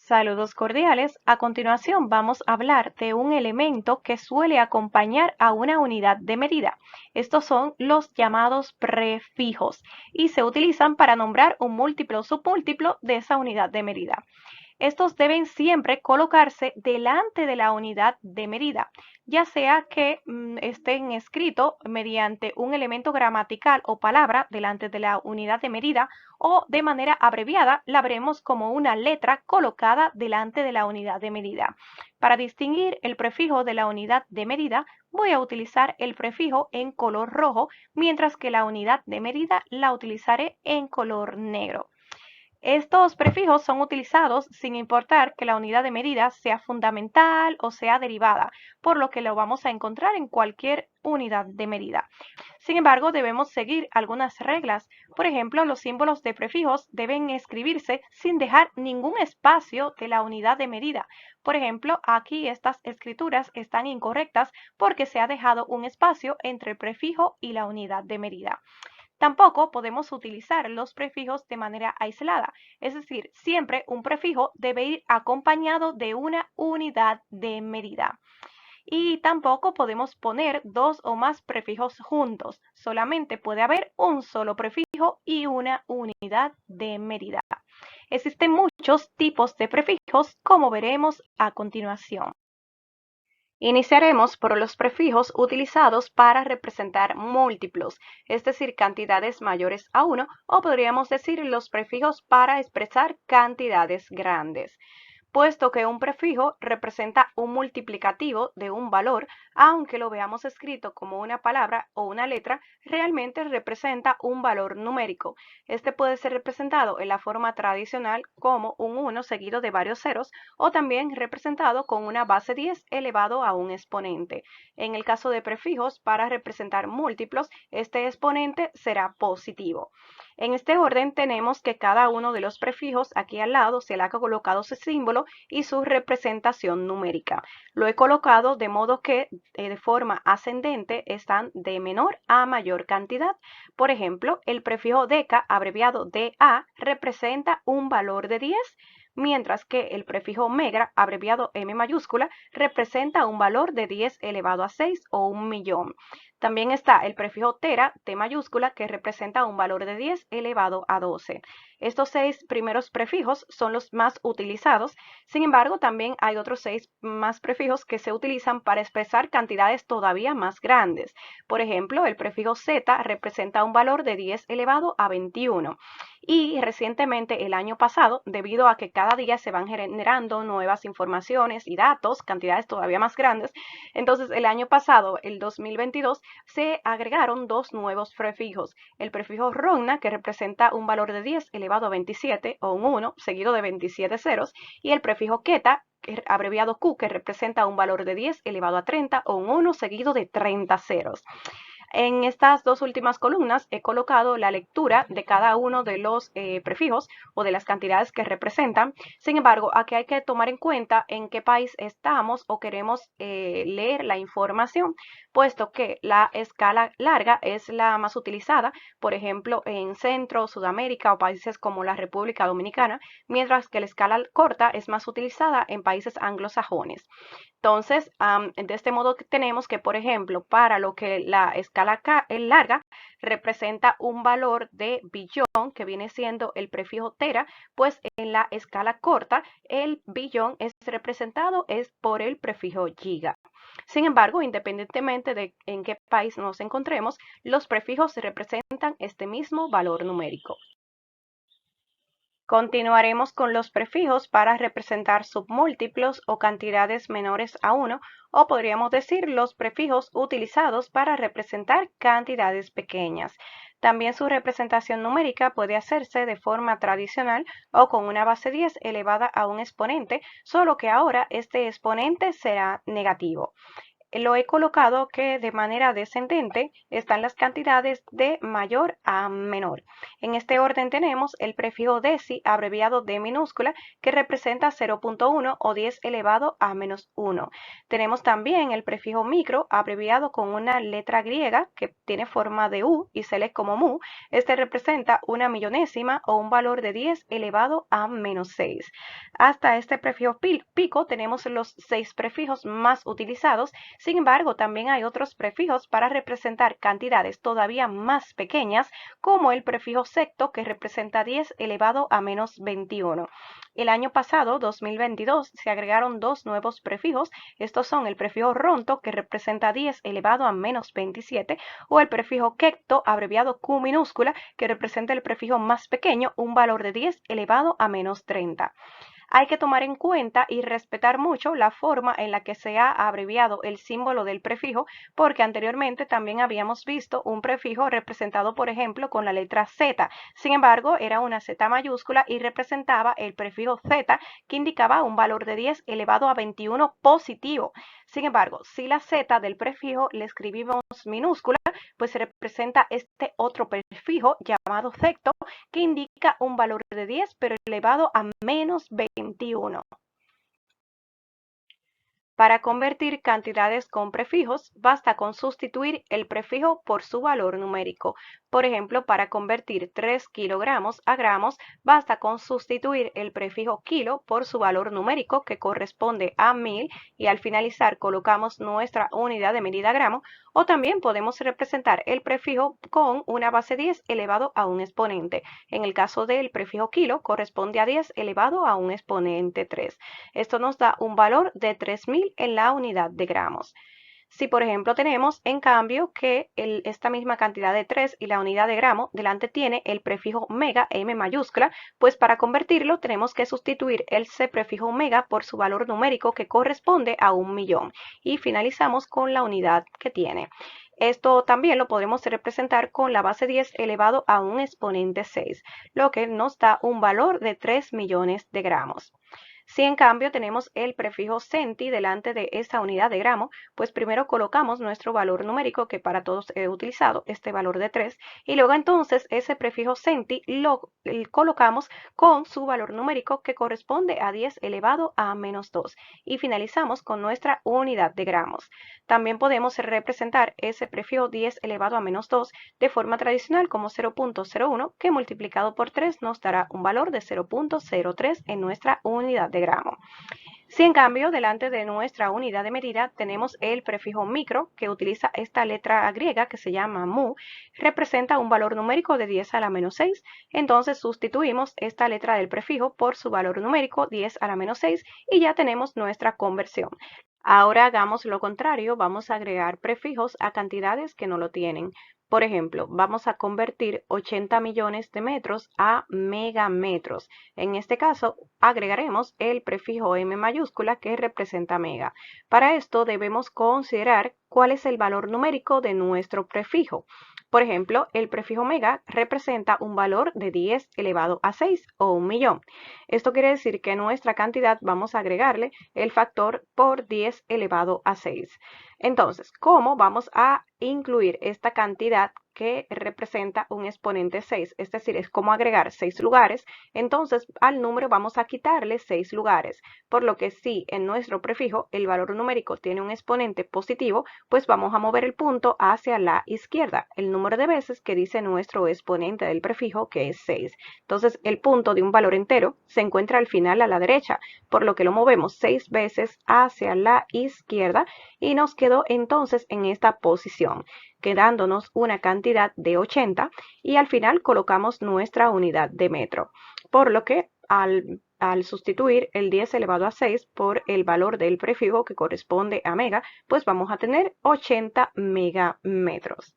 Saludos cordiales. A continuación vamos a hablar de un elemento que suele acompañar a una unidad de medida. Estos son los llamados prefijos y se utilizan para nombrar un múltiplo o submúltiplo de esa unidad de medida. Estos deben siempre colocarse delante de la unidad de medida, ya sea que estén escritos mediante un elemento gramatical o palabra delante de la unidad de medida o de manera abreviada la veremos como una letra colocada delante de la unidad de medida. Para distinguir el prefijo de la unidad de medida, voy a utilizar el prefijo en color rojo, mientras que la unidad de medida la utilizaré en color negro. Estos prefijos son utilizados sin importar que la unidad de medida sea fundamental o sea derivada, por lo que lo vamos a encontrar en cualquier unidad de medida. Sin embargo, debemos seguir algunas reglas. Por ejemplo, los símbolos de prefijos deben escribirse sin dejar ningún espacio de la unidad de medida. Por ejemplo, aquí estas escrituras están incorrectas porque se ha dejado un espacio entre el prefijo y la unidad de medida. Tampoco podemos utilizar los prefijos de manera aislada, es decir, siempre un prefijo debe ir acompañado de una unidad de medida. Y tampoco podemos poner dos o más prefijos juntos, solamente puede haber un solo prefijo y una unidad de medida. Existen muchos tipos de prefijos, como veremos a continuación. Iniciaremos por los prefijos utilizados para representar múltiplos, es decir, cantidades mayores a 1, o podríamos decir los prefijos para expresar cantidades grandes. Puesto que un prefijo representa un multiplicativo de un valor, aunque lo veamos escrito como una palabra o una letra, realmente representa un valor numérico. Este puede ser representado en la forma tradicional como un 1 seguido de varios ceros o también representado con una base 10 elevado a un exponente. En el caso de prefijos, para representar múltiplos, este exponente será positivo. En este orden tenemos que cada uno de los prefijos aquí al lado se le ha colocado su símbolo y su representación numérica. Lo he colocado de modo que de forma ascendente están de menor a mayor cantidad. Por ejemplo, el prefijo deca, abreviado DA, representa un valor de 10, mientras que el prefijo mega, abreviado M mayúscula, representa un valor de 10 elevado a 6 o 1.000.000. También está el prefijo tera, T mayúscula, que representa un valor de 10 elevado a 12. Estos 6 primeros prefijos son los más utilizados. Sin embargo, también hay otros 6 más prefijos que se utilizan para expresar cantidades todavía más grandes. Por ejemplo, el prefijo z representa un valor de 10 elevado a 21. Y recientemente, el año pasado, debido a que cada día se van generando nuevas informaciones y datos, cantidades todavía más grandes, entonces el año pasado, el 2022, se agregaron dos nuevos prefijos. El prefijo ronna, que representa un valor de 10 elevado a 27 o un 1 seguido de 27 ceros, y el prefijo queta, abreviado Q, que representa un valor de 10 elevado a 30 o un 1 seguido de 30 ceros. En estas dos últimas columnas he colocado la lectura de cada uno de los prefijos o de las cantidades que representan. Sin embargo, aquí hay que tomar en cuenta en qué país estamos o queremos leer la información, puesto que la escala larga es la más utilizada, por ejemplo, en Centro, Sudamérica o países como la República Dominicana, mientras que la escala corta es más utilizada en países anglosajones. Entonces, de este modo tenemos que, por ejemplo, para lo que la escala larga representa un valor de billón, que viene siendo el prefijo tera, pues en la escala corta el billón es representado por el prefijo giga. Sin embargo, independientemente de en qué país nos encontremos, los prefijos representan este mismo valor numérico. Continuaremos con los prefijos para representar submúltiplos o cantidades menores a 1, o podríamos decir los prefijos utilizados para representar cantidades pequeñas. También su representación numérica puede hacerse de forma tradicional o con una base 10 elevada a un exponente, solo que ahora este exponente será negativo. Lo he colocado que de manera descendente están las cantidades de mayor a menor. En este orden tenemos el prefijo deci, abreviado D minúscula, que representa 0.1 o 10 elevado a menos 1. Tenemos también el prefijo micro, abreviado con una letra griega que tiene forma de U y se lee como mu. Este representa una millonésima o un valor de 10 elevado a menos 6. Hasta este prefijo pico tenemos los 6 prefijos más utilizados. Sin embargo, también hay otros prefijos para representar cantidades todavía más pequeñas, como el prefijo secto, que representa 10 elevado a menos 21. El año pasado, 2022, se agregaron dos nuevos prefijos. Estos son el prefijo ronto, que representa 10 elevado a menos 27, o el prefijo quecto, abreviado Q minúscula, que representa el prefijo más pequeño, un valor de 10 elevado a menos 30. Hay que tomar en cuenta y respetar mucho la forma en la que se ha abreviado el símbolo del prefijo, porque anteriormente también habíamos visto un prefijo representado, por ejemplo, con la letra Z. Sin embargo, era una Z mayúscula y representaba el prefijo Z, que indicaba un valor de 10 elevado a 21 positivo. Sin embargo, si la Z del prefijo le escribimos minúscula, pues se representa este otro prefijo llamado secto, que indica un valor de 10 pero elevado a menos 21. Para convertir cantidades con prefijos, basta con sustituir el prefijo por su valor numérico. Por ejemplo, para convertir 3 kilogramos a gramos, basta con sustituir el prefijo kilo por su valor numérico, que corresponde a 1000, y al finalizar colocamos nuestra unidad de medida gramo, o también podemos representar el prefijo con una base 10 elevado a un exponente. En el caso del prefijo kilo, corresponde a 10 elevado a un exponente 3. Esto nos da un valor de 3000 en la unidad de gramos. Si por ejemplo tenemos en cambio que esta misma cantidad de 3 y la unidad de gramo delante tiene el prefijo mega, M mayúscula, pues para convertirlo tenemos que sustituir ese prefijo mega por su valor numérico, que corresponde a 1.000.000, y finalizamos con la unidad que tiene. Esto también lo podemos representar con la base 10 elevado a un exponente 6, lo que nos da un valor de 3 millones de gramos. Si en cambio tenemos el prefijo centi delante de esta unidad de gramo, pues primero colocamos nuestro valor numérico, que para todos he utilizado este valor de 3, y luego entonces ese prefijo centi lo colocamos con su valor numérico, que corresponde a 10 elevado a menos 2, y finalizamos con nuestra unidad de gramos. También podemos representar ese prefijo 10 elevado a menos 2 de forma tradicional como 0.01, que multiplicado por 3 nos dará un valor de 0.03 en nuestra unidad de gramo. Si en cambio delante de nuestra unidad de medida tenemos el prefijo micro, que utiliza esta letra griega que se llama mu, representa un valor numérico de 10 a la menos 6, entonces sustituimos esta letra del prefijo por su valor numérico 10 a la menos 6 y ya tenemos nuestra conversión. Ahora hagamos lo contrario, vamos a agregar prefijos a cantidades que no lo tienen. Por ejemplo, vamos a convertir 80 millones de metros a megametros. En este caso, agregaremos el prefijo M mayúscula, que representa mega. Para esto debemos considerar cuál es el valor numérico de nuestro prefijo. Por ejemplo, el prefijo mega representa un valor de 10 elevado a 6 o 1.000.000. Esto quiere decir que a nuestra cantidad vamos a agregarle el factor por 10 elevado a 6. Entonces, ¿cómo vamos a incluir esta cantidad que representa un exponente 6? Es decir, es como agregar 6 lugares. Entonces, al número vamos a quitarle 6 lugares. Por lo que si en nuestro prefijo el valor numérico tiene un exponente positivo, pues vamos a mover el punto hacia la izquierda, el número de veces que dice nuestro exponente del prefijo, que es 6. Entonces, el punto de un valor entero se encuentra al final a la derecha, por lo que lo movemos 6 veces hacia la izquierda y nos quedó entonces en esta posición, quedándonos una cantidad de 80, y al final colocamos nuestra unidad de metro. Por lo que al sustituir el 10 elevado a 6 por el valor del prefijo, que corresponde a mega, pues vamos a tener 80 megametros.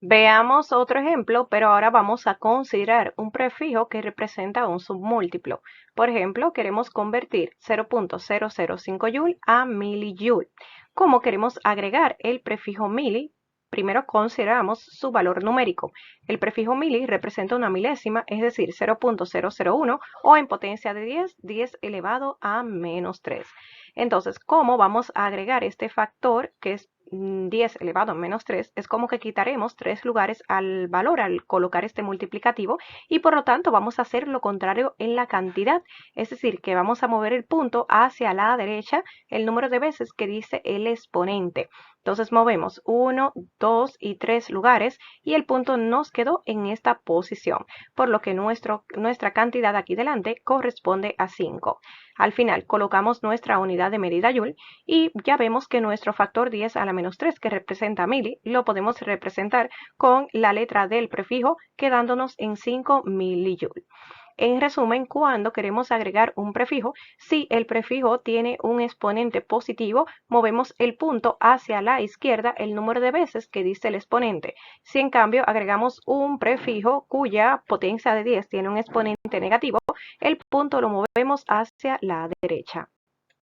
Veamos otro ejemplo, pero ahora vamos a considerar un prefijo que representa un submúltiplo. Por ejemplo, queremos convertir 0.005 joule a milijoule. ¿Cómo queremos agregar el prefijo mili? primero consideramos su valor numérico. El prefijo mili representa una milésima, es decir, 0.001, o en potencia de 10, 10 elevado a menos 3. Entonces, ¿cómo vamos a agregar este factor que es 10 elevado a menos 3? Es como que quitaremos 3 lugares al valor al colocar este multiplicativo y por lo tanto vamos a hacer lo contrario en la cantidad, es decir, que vamos a mover el punto hacia la derecha el número de veces que dice el exponente. Entonces movemos 1, 2 y 3 lugares y el punto nos quedó en esta posición, por lo que nuestra cantidad aquí delante corresponde a 5. Al final colocamos nuestra unidad de medida Joule y ya vemos que nuestro factor 10 a la menos 3, que representa mili, lo podemos representar con la letra del prefijo, quedándonos en 5 milijoule. En resumen, cuando queremos agregar un prefijo, si el prefijo tiene un exponente positivo, movemos el punto hacia la izquierda el número de veces que dice el exponente. Si en cambio agregamos un prefijo cuya potencia de 10 tiene un exponente negativo, el punto lo movemos hacia la derecha.